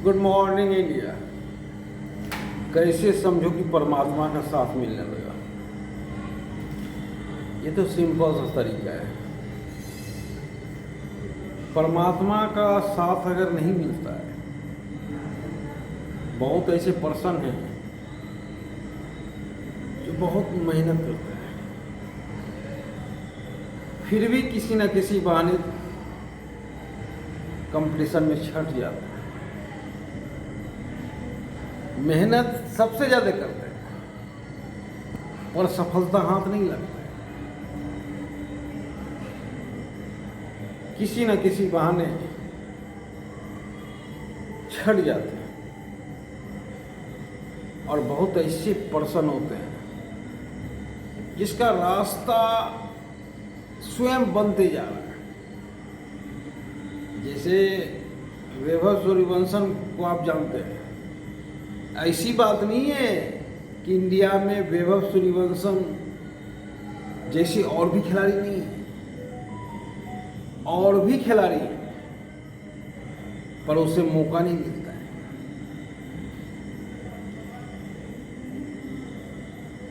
Good morning India. कैसे समझो कि परमात्मा का साथ मिलने लगा? ये तो सिंपल सा तरीका है। परमात्मा का साथ अगर नहीं मिलता है, बहुत ऐसे पर्सन हैं जो बहुत मेहनत करते हैं, फिर भी किसी न किसी बहाने कंपटीशन में छट जाते हैं। मेहनत सबसे ज़्यादा करते हैं और सफलता हाथ नहीं लगता है। किसी न किसी बहाने छट जाते हैं और बहुत ऐसे पर्सन होते हैं जिसका रास्ता स्वयं बनते जा रहा है। जैसे वैभव सूर्यवंशम को आप जानते हैं। ऐसी बात नहीं है कि इंडिया में वैभव सूर्यवंशम जैसे और भी खिलाड़ी नहीं है, और भी खिलाड़ी हैं, पर उसे मौका नहीं मिलता है।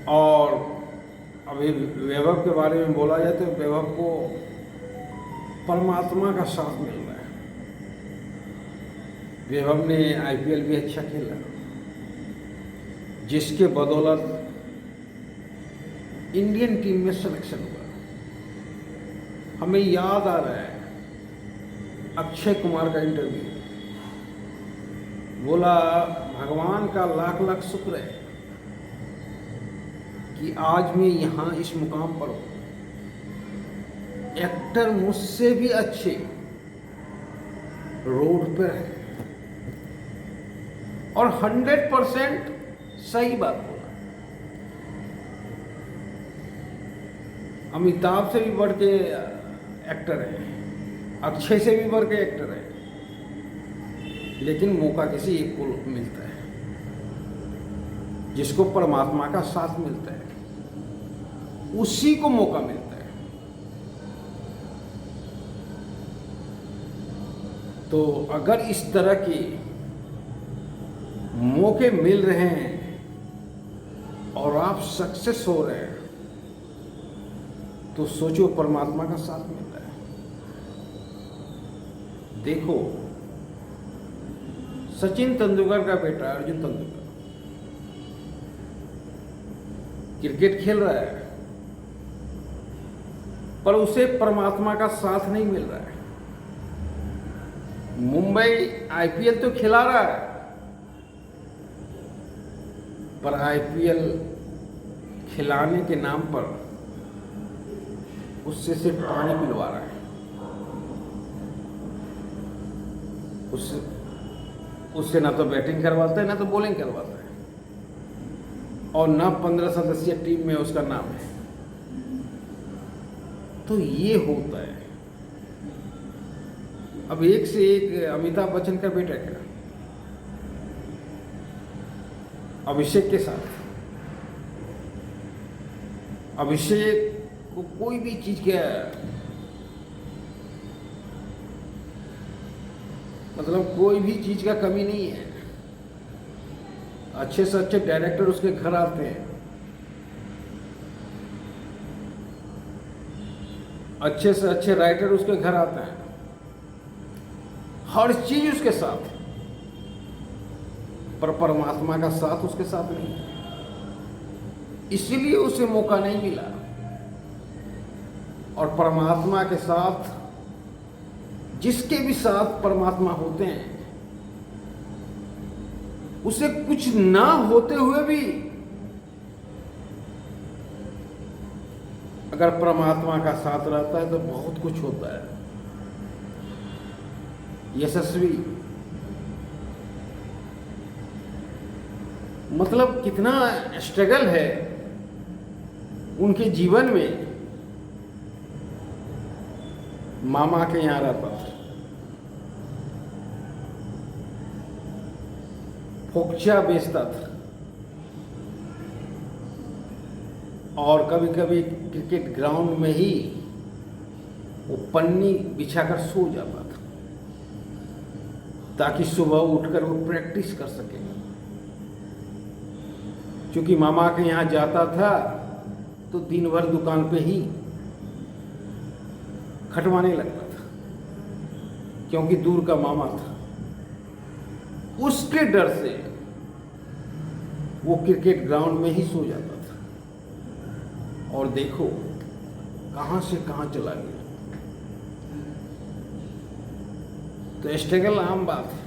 और अभी वैभव के बारे में बोला जाए तो वैभव को परमात्मा का साथ मिल रहा है। वैभव ने आईपीएल भी अच्छा खेला, जिसके बदौलत इंडियन टीम में सिलेक्शन हुआ। हमें याद आ रहा है अक्षय कुमार का इंटरव्यू, बोला भगवान का लाख लाख शुक्र है कि आज मैं यहाँ इस मुकाम पर हूँ। एक्टर मुझसे भी अच्छे रोड पर है, और 100% सही बात बोला। अमिताभ से भी बढ़ के एक्टर है, अक्षय से भी बढ़ के एक्टर है, लेकिन मौका किसी एक को मिलता है, जिसको परमात्मा का साथ मिलता है, उसी को मौका मिलता है। तो अगर इस तरह के मौके मिल रहे हैं और आप सक्सेस हो रहे हैं, तो सोचो परमात्मा का साथ मिल रहा है। देखो, सचिन तेंदुलकर का बेटा अर्जुन तेंदुलकर क्रिकेट खेल रहा है, पर उसे परमात्मा का साथ नहीं मिल रहा है। मुंबई आईपीएल तो खिला रहा है, पर आईपीएल खिलाने के नाम पर उससे सिर्फ पानी पिलवा रहा है। उससे ना तो बैटिंग करवाता है, ना तो बॉलिंग करवाता है, और ना 15 सदस्यीय टीम में उसका नाम है। तो ये होता है। अब एक से एक अमिताभ बच्चन का बेटा क्या, अभिषेक के साथ, अभिषेक को कोई भी चीज का मतलब कोई भी चीज का कमी नहीं है। अच्छे से अच्छे डायरेक्टर उसके घर आते हैं, अच्छे से अच्छे राइटर उसके घर आते हैं, हर चीज उसके साथ, पर परमात्मा का साथ उसके साथ नहीं है, इसीलिए उसे मौका नहीं मिला। और परमात्मा के साथ, जिसके भी साथ परमात्मा होते हैं, उसे कुछ ना होते हुए भी अगर परमात्मा का साथ रहता है तो बहुत कुछ होता है। यशस्वी मतलब कितना स्ट्रगल है उनके जीवन में। मामा के यहाँ रहता था, फोकचा बेचता था, और कभी कभी क्रिकेट ग्राउंड में ही वो पन्नी बिछाकर सो जाता था। ताकि सुबह उठकर वो प्रैक्टिस कर सके। क्योंकि मामा के यहाँ जाता था तो दिन भर दुकान पे ही खटवाने लगता था, क्योंकि दूर का मामा था। उसके डर से वो क्रिकेट ग्राउंड में ही सो जाता था। और देखो कहां से कहां चला गया। तो स्ट्रगल आम बात है।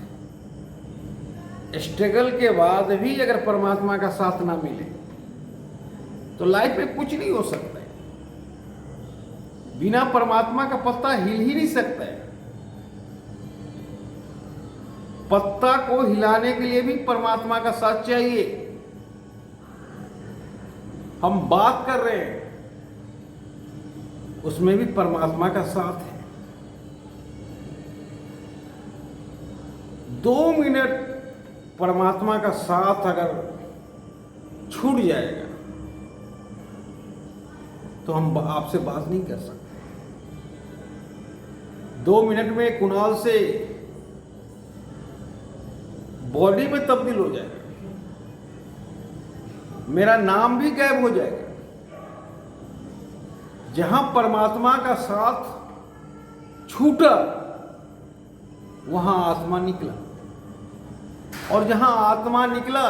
स्ट्रगल के बाद भी अगर परमात्मा का साथ ना मिले तो लाइफ में कुछ नहीं हो सकता है। बिना परमात्मा का पत्ता हिल ही नहीं सकता है। पत्ता को हिलाने के लिए भी परमात्मा का साथ चाहिए। हम बात कर रहे हैं, उसमें भी परमात्मा का साथ है। 2 मिनट परमात्मा का साथ अगर छूट जाएगा तो हम आपसे बात नहीं कर सकते। 2 मिनट में कुणाल से बॉडी में तब्दील हो जाएगा, मेरा नाम भी गायब हो जाएगा। जहां परमात्मा का साथ छूटा वहां आत्मा निकला, और जहां आत्मा निकला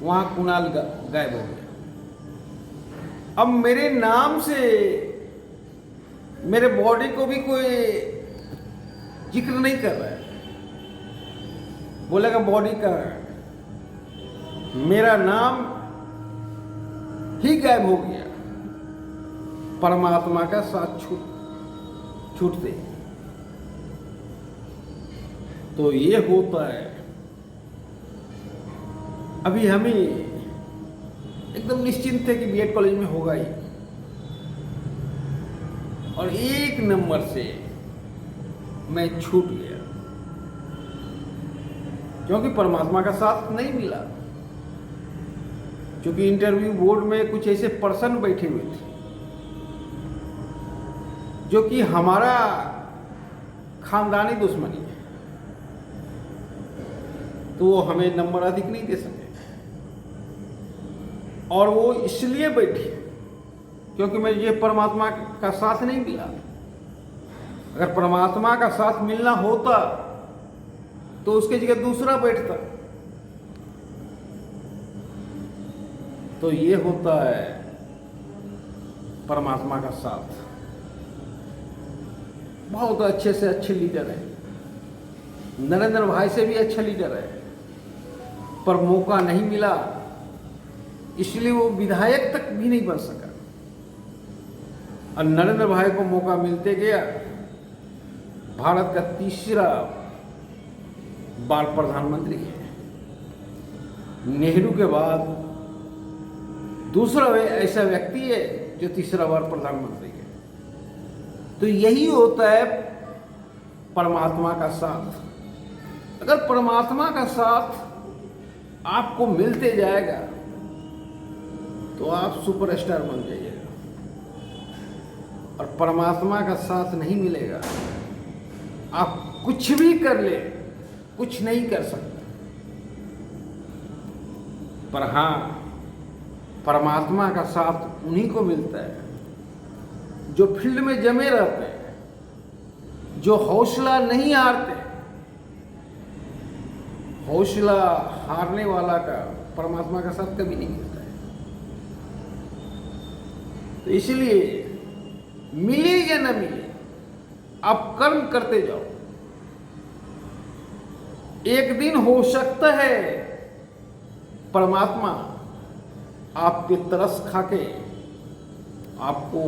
वहां कुणाल गायब हो गया। अब मेरे नाम से मेरे बॉडी को भी कोई जिक्र नहीं कर रहा है। बोलेगा बॉडी का मेरा नाम ही गायब हो गया परमात्मा का साथ छूटते। तो ये होता है। अभी हमें एकदम निश्चिंत थे कि बीएड कॉलेज में होगा ही, और 1 नंबर से मैं छूट गया क्योंकि परमात्मा का साथ नहीं मिला। क्योंकि इंटरव्यू बोर्ड में कुछ ऐसे पर्सन बैठे हुए थे जो कि हमारा खानदानी दुश्मनी है, तो वो हमें नंबर अधिक नहीं दे सके। और वो इसलिए बैठे क्योंकि मुझे परमात्मा का साथ नहीं मिला। अगर परमात्मा का साथ मिलना होता तो उसकी जगह दूसरा बैठता। तो ये होता है परमात्मा का साथ। बहुत अच्छे से अच्छे लीडर है, नरेंद्र भाई से भी अच्छा लीडर है, पर मौका नहीं मिला, इसलिए वो विधायक तक भी नहीं बन सका। और नरेंद्र भाई को मौका मिलते गया, भारत का 3रा बार प्रधानमंत्री है। नेहरू के बाद दूसरा ऐसा व्यक्ति है जो 3रा बार प्रधानमंत्री है। तो यही होता है परमात्मा का साथ। अगर परमात्मा का साथ आपको मिलते जाएगा तो आप सुपरस्टार बन जाइएगा, और परमात्मा का साथ नहीं मिलेगा, आप कुछ भी कर ले, कुछ नहीं कर सकते। पर हाँ, परमात्मा का साथ उन्हीं को मिलता है जो फील्ड में जमे रहते हैं, जो हौसला नहीं हारते। हौसला हारने वाला का परमात्मा का साथ कभी नहीं मिलता है। तो इसलिए मिले या न मिले, आप कर्म करते जाओ। एक दिन हो सकता है परमात्मा आप पे तरस खाके आपको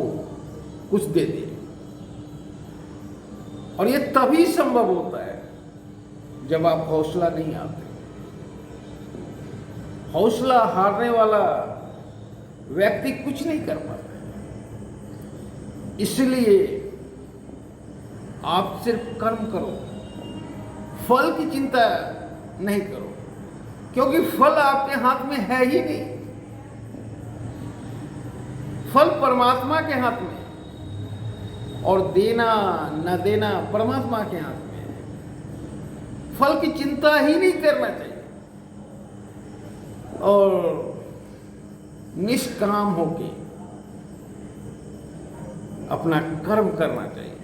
कुछ दे दे, और ये तभी संभव होता है जब आप हौसला नहीं आते। हौसला हारने वाला व्यक्ति कुछ नहीं कर पाता। इसलिए आप सिर्फ कर्म करो, फल की चिंता नहीं करो, क्योंकि फल आपके हाथ में है ही नहीं। फल परमात्मा के हाथ में, और देना न देना परमात्मा के हाथ में है। फल की चिंता ही नहीं करना चाहिए और निष्काम होके अपना कर्म करना चाहिए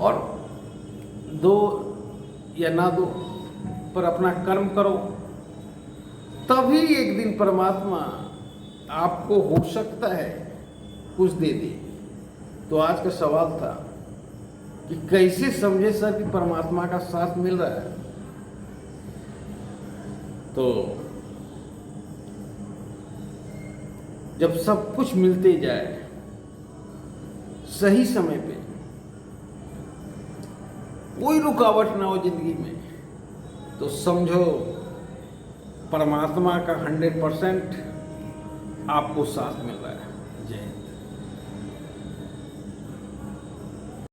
और दो या ना दो पर अपना कर्म करो, तभी एक दिन परमात्मा आपको हो सकता है कुछ दे दे। तो आज का सवाल था कि कैसे समझे सर कि परमात्मा का साथ मिल रहा है। तो जब सब कुछ मिलते जाए सही समय पे, कोई रुकावट ना हो जिंदगी में, तो समझो परमात्मा का 100% आपको साथ मिल रहा है। जय हिंद।